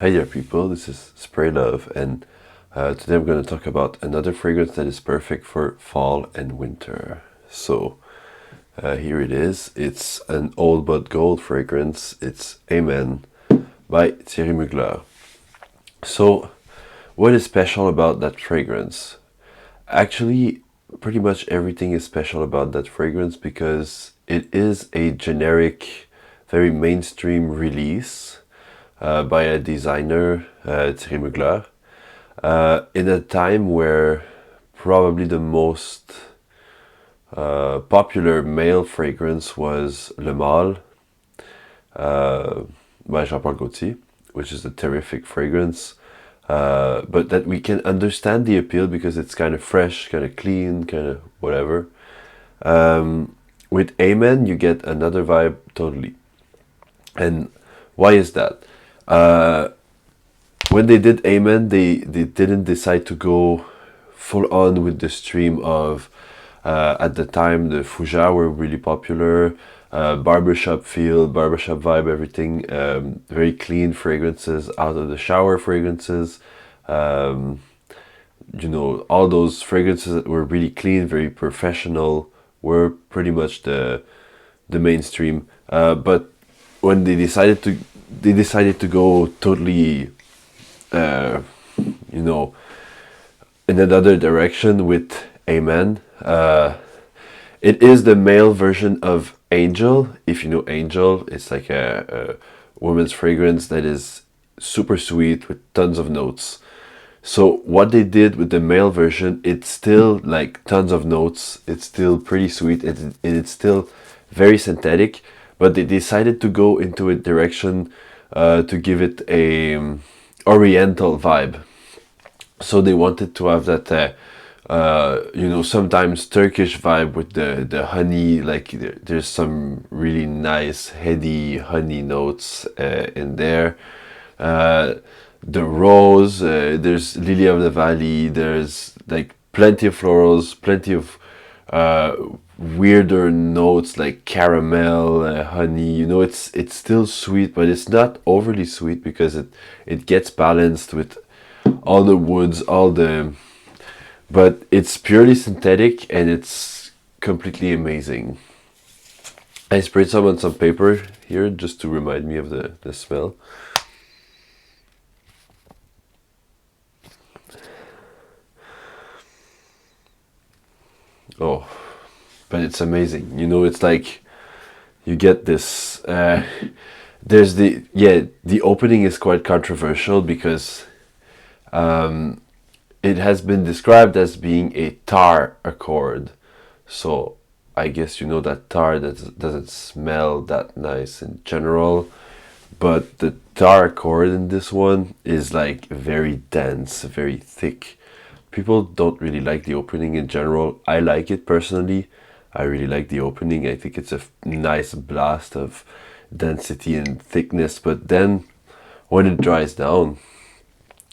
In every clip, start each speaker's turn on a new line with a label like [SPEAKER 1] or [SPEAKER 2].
[SPEAKER 1] Hey there people, this is Spray Love, and today I'm going to talk about another fragrance that is perfect for fall and winter. So here it is. It's an old but gold fragrance. It's Amen by Thierry Mugler. So what is special about that fragrance? Actually, pretty much everything is special about that fragrance because it is a generic, very mainstream release by a designer, Thierry Mugler, in a time where probably the most popular male fragrance was Le Male by Jean-Paul Gaultier, which is a terrific fragrance. But that we can understand the appeal because it's kind of fresh, kind of clean, kind of whatever. With Amen, you get another vibe totally. And why is that? When they did Amen, they didn't decide to go full on with the stream of, at the time, the Fougères were really popular, barbershop feel, barbershop vibe, everything, very clean fragrances, out of the shower fragrances, all those fragrances that were really clean, very professional, were pretty much the mainstream. But when they decided to go totally, in another direction with Amen. It is the male version of Angel. If you know Angel, it's like a woman's fragrance that is super sweet with tons of notes. So what they did with the male version, it's still like tons of notes. It's still pretty sweet. It's still very synthetic, but they decided to go into a direction to give it a oriental vibe. So they wanted to have that, sometimes Turkish vibe with the honey. Like there's some really nice heady honey notes in there. The rose, there's lily of the valley. There's like plenty of florals, plenty of weirder notes like caramel, honey. It's still sweet, but it's not overly sweet because it gets balanced with all the woods, but it's purely synthetic and it's completely amazing. I sprayed some on some paper here just to remind me of the smell. Oh, but it's amazing. It's like you get this. There's the opening is quite controversial because it has been described as being a tar accord. So I guess you know that tar that doesn't smell that nice in general, but the tar accord in this one is like very dense, very thick. People don't really like the opening in general. I like it personally. I really like the opening. I think it's a nice blast of density and thickness, but then when it dries down,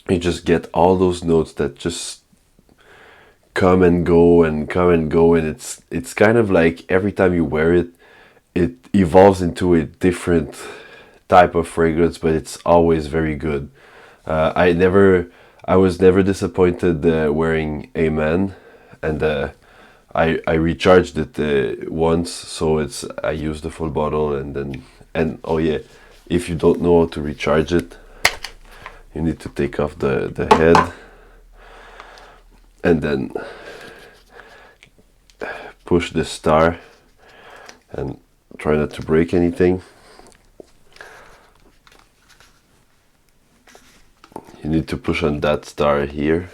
[SPEAKER 1] you just get all those notes that just come and go and come and go, and it's kind of like every time you wear it, it evolves into a different type of fragrance, but it's always very good. I was never disappointed wearing Amen, and I recharged it once, so I used the full bottle, and oh yeah, if you don't know how to recharge it, you need to take off the head and then push the star and try not to break anything. You need to push on that star here.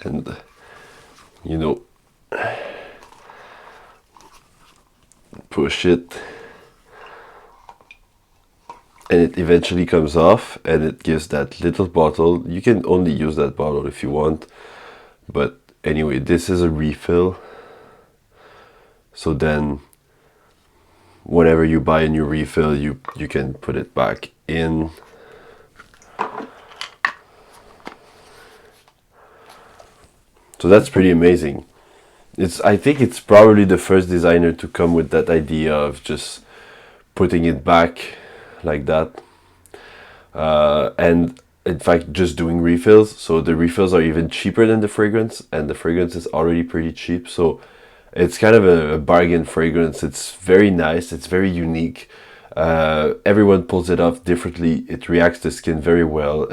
[SPEAKER 1] And push it, and it eventually comes off, and it gives that little bottle. You can only use that bottle if you want, but anyway, this is a refill. So then whenever you buy a new refill, you can put it back in. So that's pretty amazing. I think it's probably the first designer to come with that idea of just putting it back like that. And in fact, just doing refills. So the refills are even cheaper than the fragrance, and the fragrance is already pretty cheap. So it's kind of a bargain fragrance. It's very nice. It's very unique. Everyone pulls it off differently. It reacts to skin very well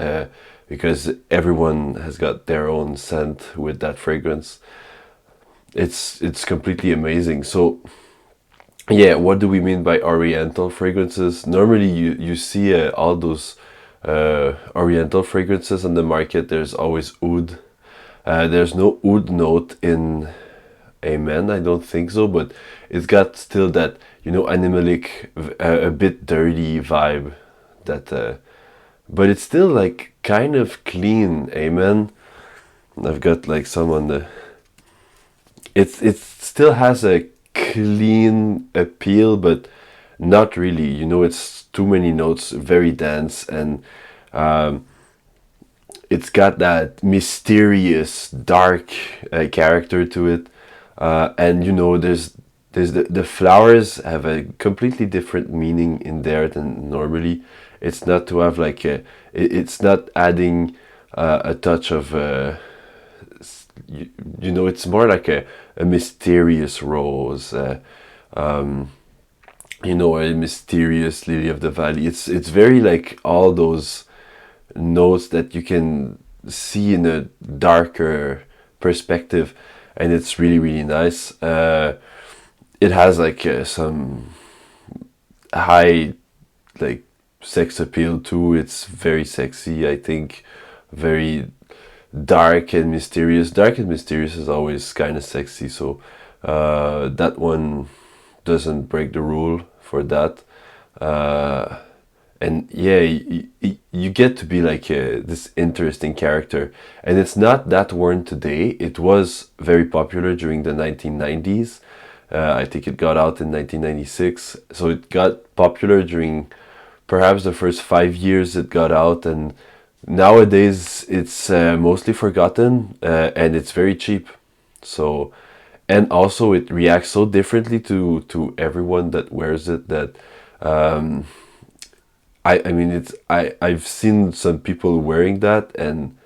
[SPEAKER 1] because everyone has got their own scent with that fragrance. It's completely amazing. So yeah, what do we mean by Oriental fragrances? Normally, you see all those Oriental fragrances on the market. There's always oud. There's no oud note in Amen. I don't think so, but it's got still that animalic, a bit dirty vibe. But it's still like kind of clean. Amen. I've got like some on the. It still has a clean appeal, but not really. It's too many notes, very dense, and it's got that mysterious, dark character to it. And there's the flowers have a completely different meaning in there than normally. It's not to have like it's not adding a touch of it's more like a mysterious rose, a mysterious lily of the valley. It's very like all those notes that you can see in a darker perspective, and it's really really nice. It has like some high like sex appeal too. It's very sexy, I think, very dark and mysterious. Dark and mysterious is always kind of sexy, so that one doesn't break the rule for that. And yeah, you get to be like this interesting character, and it's not that worn today. It was very popular during the 1990s. I think it got out in 1996, so it got popular during perhaps the first 5 years it got out, and nowadays it's mostly forgotten, and it's very cheap. So, and also it reacts so differently to everyone that wears it that I mean I've seen some people wearing that, and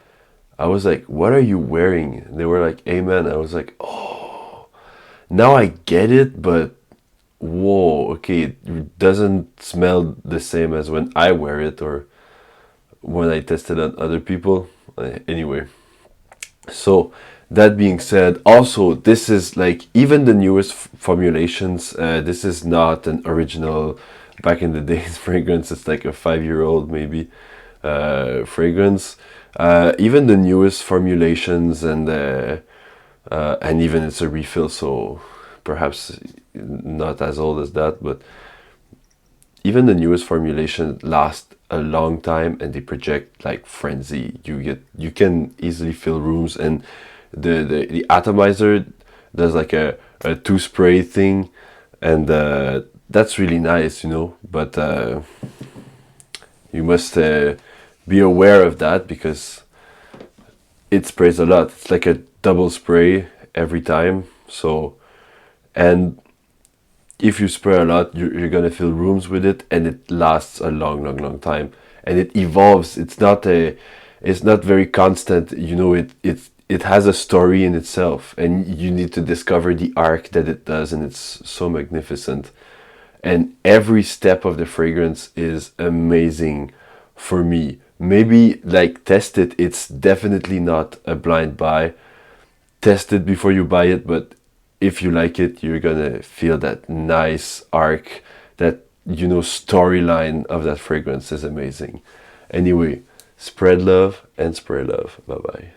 [SPEAKER 1] I was like, what are you wearing? And they were like, amen. I was like, oh, now I get it, but whoa, okay, it doesn't smell the same as when I wear it or when I tested on other people. Anyway, so that being said, also this is like even the newest formulations. This is not an original back in the days fragrance. It's like a 5-year-old maybe fragrance. Even the newest formulations and even it's a refill, so perhaps not as old as that, but even the newest formulation lasts a long time, and they project like frenzy. You can easily fill rooms, and the atomizer does like a two spray thing, and that's really nice, but you must be aware of that because it sprays a lot. It's like a double spray every time. So, and if you spray a lot, you're gonna fill rooms with it, and it lasts a long time, and it evolves. It's not very constant. It has a story in itself, and you need to discover the arc that it does, and it's so magnificent. And every step of the fragrance is amazing for me. Maybe like test it. It's definitely not a blind buy. Test it before you buy it, but if you like it, you're gonna feel that nice arc, that storyline of that fragrance is amazing. Anyway, spread love and spray love. Bye bye.